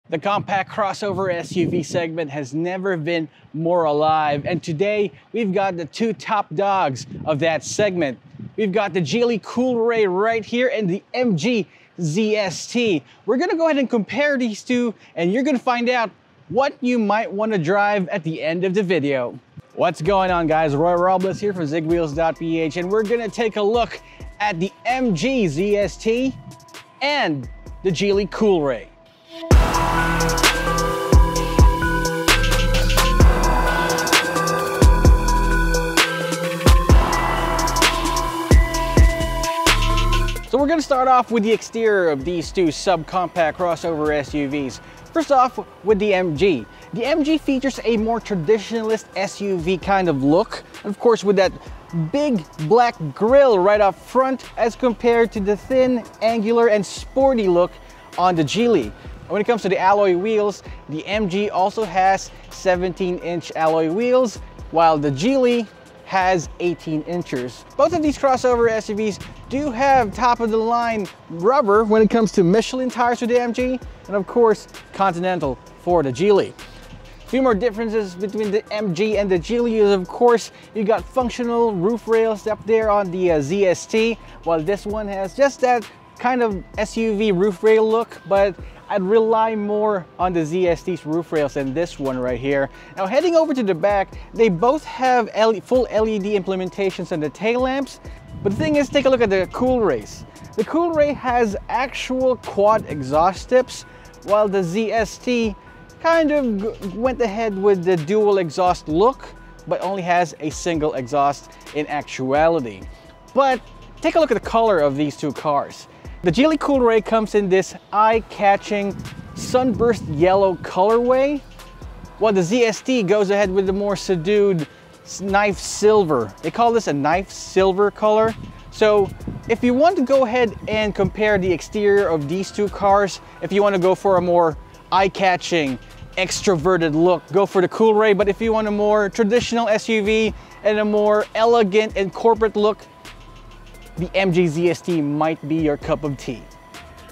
The compact crossover SUV segment has never been more alive, and today we've got the two top dogs of that segment. We've got the Geely Coolray right here and the MG ZST. We're gonna go ahead and compare these two, and you're gonna find out what you might want to drive at the end of the video. What's going on, guys? Roy Robles here from Zigwheels.Ph, and we're gonna take a look at the MG ZST and the Geely Coolray. So we're going to start off with the exterior of these two subcompact crossover SUVs. First off, with the MG. The MG features a more traditionalist SUV kind of look, of course with that big black grille right up front as compared to the thin, angular, and sporty look on the Geely. When it comes to the alloy wheels, the MG also has 17-inch alloy wheels, while the Geely has 18 inches. Both of these crossover SUVs do have top-of-the-line rubber when it comes to Michelin tires for the MG, and of course Continental for the Geely. A few more differences between the MG and the Geely is, of course, you got functional roof rails up there on the ZST, while this one has just that kind of SUV roof rail look, but I'd rely more on the ZST's roof rails than this one right here. Now heading over to the back, they both have full LED implementations on the tail lamps, but the thing is, take a look at the Coolrays. The Coolray has actual quad exhaust tips, while the ZST kind of went ahead with the dual exhaust look, but only has a single exhaust in actuality. But take a look at the color of these two cars. The Geely Coolray comes in this eye-catching sunburst yellow colorway, while the ZST goes ahead with the more subdued knife silver. They call this a knife silver color. So if you want to go ahead and compare the exterior of these two cars, if you want to go for a more eye-catching, extroverted look, go for the Coolray. But if you want a more traditional SUV and a more elegant and corporate look, the MG ZST might be your cup of tea.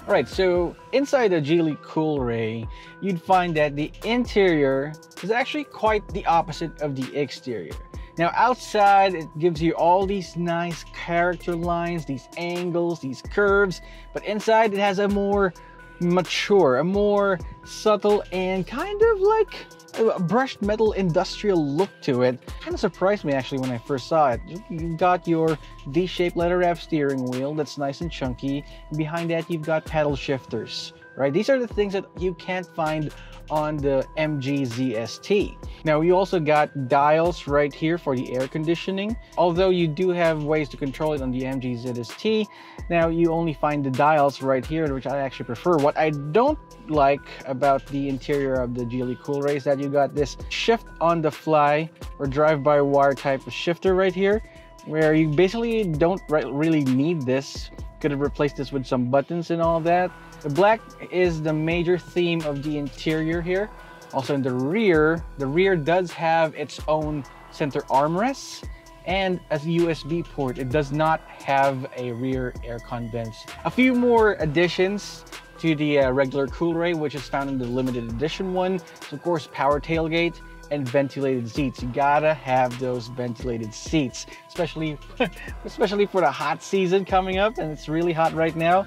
All right, so inside the Geely Coolray, you'd find that the interior is actually quite the opposite of the exterior. Now outside, it gives you all these nice character lines, these angles, these curves, but inside it has a more mature, a more subtle, and kind of like a brushed metal industrial look to it. Kind of surprised me actually when I first saw it. You've got your D-shaped leather wrap steering wheel that's nice and chunky. Behind that, you've got paddle shifters, right? These are the things that you can't find on the MG ZST. Now you also got dials right here for the air conditioning. Although you do have ways to control it on the MG ZST, now you only find the dials right here, which I actually prefer. What I don't like about the interior of the Geely Coolray is that you got this shift on the fly or drive-by-wire type of shifter right here, where you basically don't really need this. Could have replaced this with some buttons and all that. The black is the major theme of the interior here. Also in the rear does have its own center armrests and a USB port. It does not have a rear aircon vents. A few more additions to the regular Coolray, which is found in the limited edition one. So of course, power tailgate and ventilated seats. You gotta have those ventilated seats, especially for the hot season coming up, and it's really hot right now.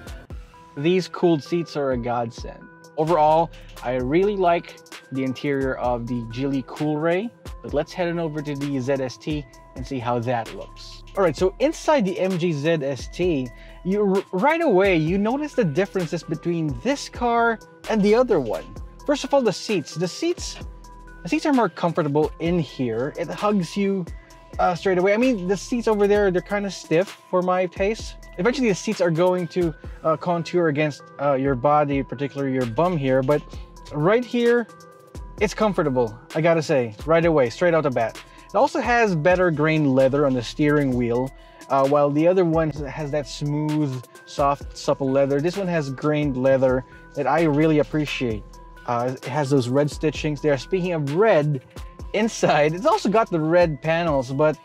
These cooled seats are a godsend. Overall, I really like the interior of the Geely Coolray, but let's head on over to the ZST and see how that looks. All right, so inside the MG ZST, right away you notice the differences between this car and the other one. First of all, the seats. The seats are more comfortable in here. It hugs you straight away. I mean, the seats over there, they're kind of stiff for my taste. Eventually, the seats are going to contour against your body, particularly your bum here. But right here, it's comfortable, I gotta say, right away, straight out the bat. It also has better grained leather on the steering wheel, while the other one has that smooth, soft, supple leather. This one has grained leather that I really appreciate. It has those red stitchings there. Speaking of red, inside, it's also got the red panels, but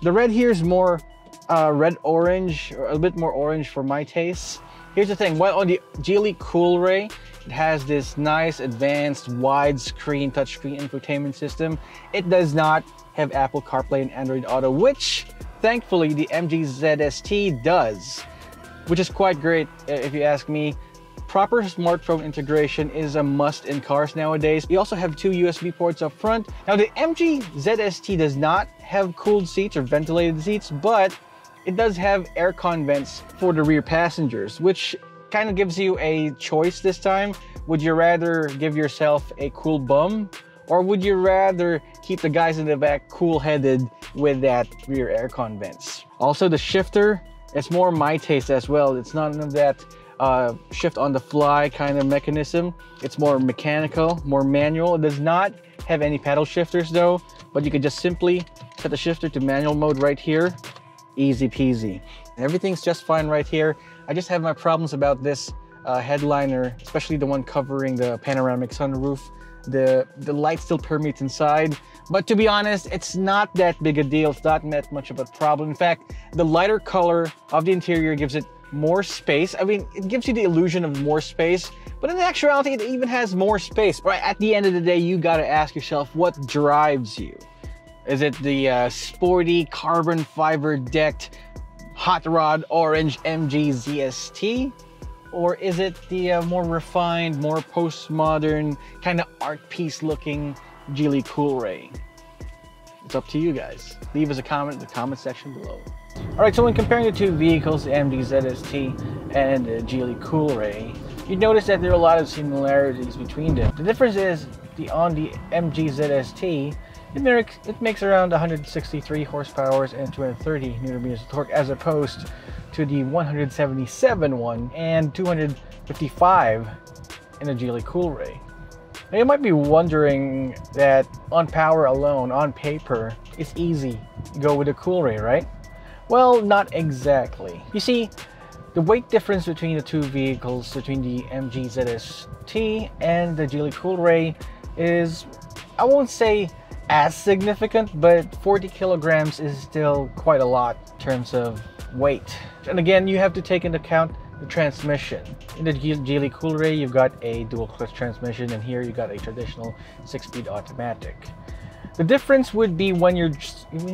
the red here is more red-orange, or a bit more orange for my taste. Here's the thing, while on the Geely Coolray, It has this nice advanced widescreen touchscreen infotainment system. It does not have Apple CarPlay and Android Auto, which thankfully the MG ZST does, which is quite great if you ask me. Proper smartphone integration is a must in cars nowadays. You also have 2 USB ports up front. Now the MG ZST does not have cooled seats or ventilated seats, but it does have aircon vents for the rear passengers, which kind of gives you a choice this time. Would you rather give yourself a cool bum, or would you rather keep the guys in the back cool-headed with that rear aircon vents? Also, the shifter, it's more my taste as well. It's none of that shift on the fly kind of mechanism. It's more mechanical, more manual. It does not have any paddle shifters though, but you could just simply set the shifter to manual mode right here. Easy peasy. And everything's just fine right here. I just have my problems about this headliner, especially the one covering the panoramic sunroof. The light still permeates inside, but to be honest, it's not that big a deal. It's not that much of a problem. In fact, the lighter color of the interior gives it more space. I mean, it gives you the illusion of more space, but in actuality, it even has more space. Right at the end of the day, you got to ask yourself, what drives you? Is it the sporty carbon fiber decked hot rod orange MG ZST? Or is it the more refined, more postmodern, kind of art piece looking Geely Coolray? It's up to you guys. Leave us a comment in the comment section below. All right, so when comparing the two vehicles, the MG ZST and the Geely Coolray, you notice that there are a lot of similarities between them. The difference is on the MG ZST, it makes around 163 horsepower and 230 newton-meters of torque, as opposed to the 177 one and 255 in the Geely Coolray. Now you might be wondering that on power alone, on paper, it's easy to go with the Coolray, right? Well, not exactly. You see, the weight difference between the two vehicles, between the MG ZST and the Geely Coolray, is, I won't say as significant, but 40 kilograms is still quite a lot in terms of weight. And again, you have to take into account the transmission. In the Geely Coolray, you've got a dual clutch transmission, and here you got a traditional 6-speed automatic. The difference would be when you're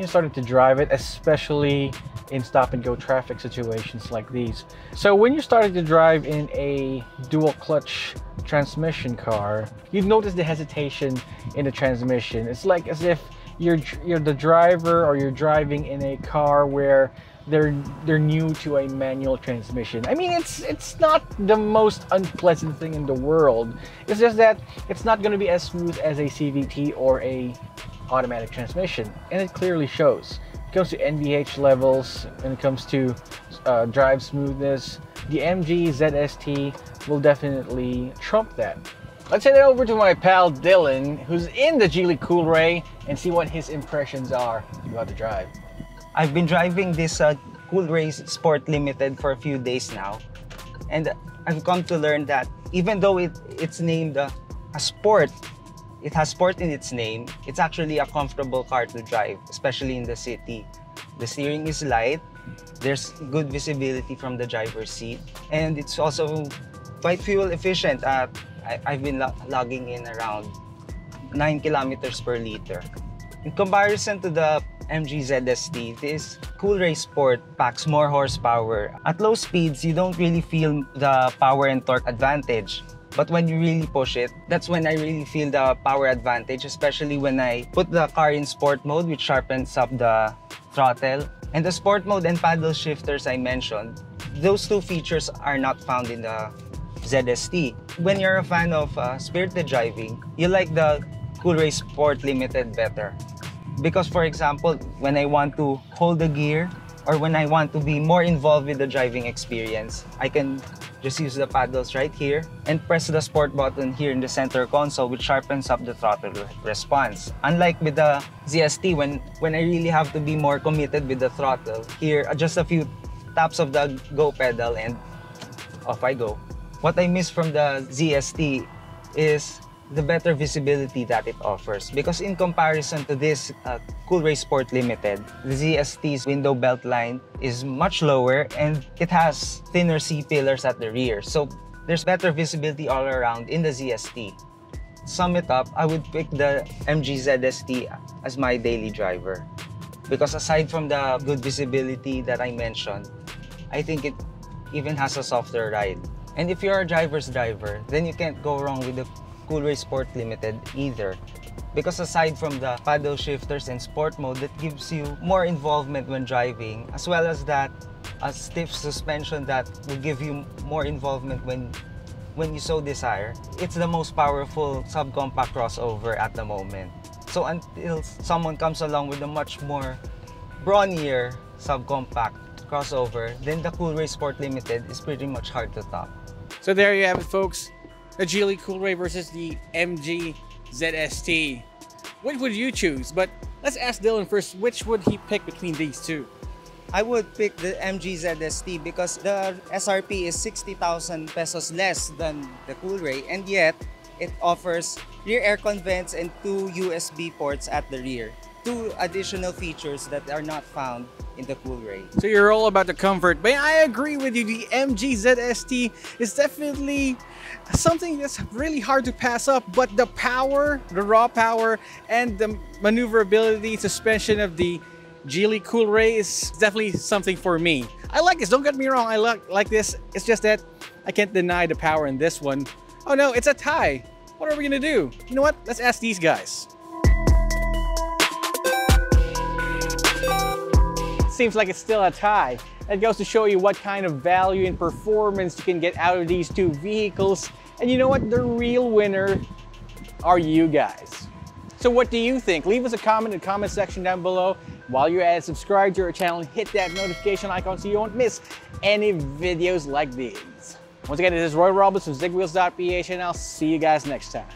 starting to drive it, especially in stop-and-go traffic situations like these. So when you're starting to drive in a dual clutch transmission car, you'd notice the hesitation in the transmission. It's like as if you're the driver, or you're driving in a car where they're new to a manual transmission. I mean, it's not the most unpleasant thing in the world. It's just that it's not going to be as smooth as a CVT or a automatic transmission, and it clearly shows. When it comes to NVH levels, when it comes to drive smoothness, the MG ZST will definitely trump that. Let's head over to my pal Dylan, who's in the Geely Coolray, and see what his impressions are about the drive. I've been driving this Coolray Sport Limited for a few days now, and I've come to learn that even though it's named a sport, it has sport in its name, it's actually a comfortable car to drive, especially in the city. The steering is light, there's good visibility from the driver's seat, and it's also quite fuel efficient. I've been logging in around 9 kilometers per liter. In comparison to the MG ZST, this Coolray Sport packs more horsepower. At low speeds, you don't really feel the power and torque advantage. But when you really push it, that's when I really feel the power advantage, especially when I put the car in sport mode, which sharpens up the throttle. And the sport mode and paddle shifters I mentioned, those two features are not found in the ZST. When you're a fan of spirited driving, you like the Coolray Sport Limited better. Because, for example, when I want to hold the gear, or when I want to be more involved with the driving experience, I can just use the paddles right here and press the sport button here in the center console, which sharpens up the throttle response. Unlike with the ZST, when I really have to be more committed with the throttle, here just a few taps of the go pedal and off I go. What I miss from the ZST is the better visibility that it offers, because in comparison to this Coolray Sport Limited, the ZST's window belt line is much lower and it has thinner C-pillars at the rear. So There's better visibility all around in the ZST. To sum it up, I would pick the MG ZST as my daily driver. Because aside from the good visibility that I mentioned, I think it even has a softer ride. And if you're a driver's driver, then you can't go wrong with the Coolray Sport Limited either. Because aside from the paddle shifters and sport mode that gives you more involvement when driving, as well as that a stiff suspension that will give you more involvement when you so desire, it's the most powerful subcompact crossover at the moment. So until someone comes along with a much more brawnier subcompact crossover, then the Coolray Sport Limited is pretty much hard to top. So there you have it, folks. The Geely Coolray versus the MG ZST. Which would you choose? But let's ask Dylan first, which would he pick between these two? I would pick the MG ZST because the SRP is 60,000 pesos less than the Coolray, and yet it offers rear aircon vents and 2 USB ports at the rear. 2 additional features that are not found in the Coolray. So you're all about the comfort, but I agree with you. The MG ZST is definitely something that's really hard to pass up, but the power, the raw power, and the maneuverability suspension of the Geely Coolray is definitely something for me. I like this, don't get me wrong, I like this. It's just that I can't deny the power in this one. Oh no, it's a tie. What are we gonna do? You know what? Let's ask these guys. Seems like it's still a tie. That goes to show you what kind of value and performance you can get out of these two vehicles. And you know what? The real winner are you guys. So what do you think? Leave us a comment in the comment section down below. While you're at it, subscribe to our channel and hit that notification icon so you won't miss any videos like these. Once again, this is Roy Robles from Zigwheels.Ph, and I'll see you guys next time.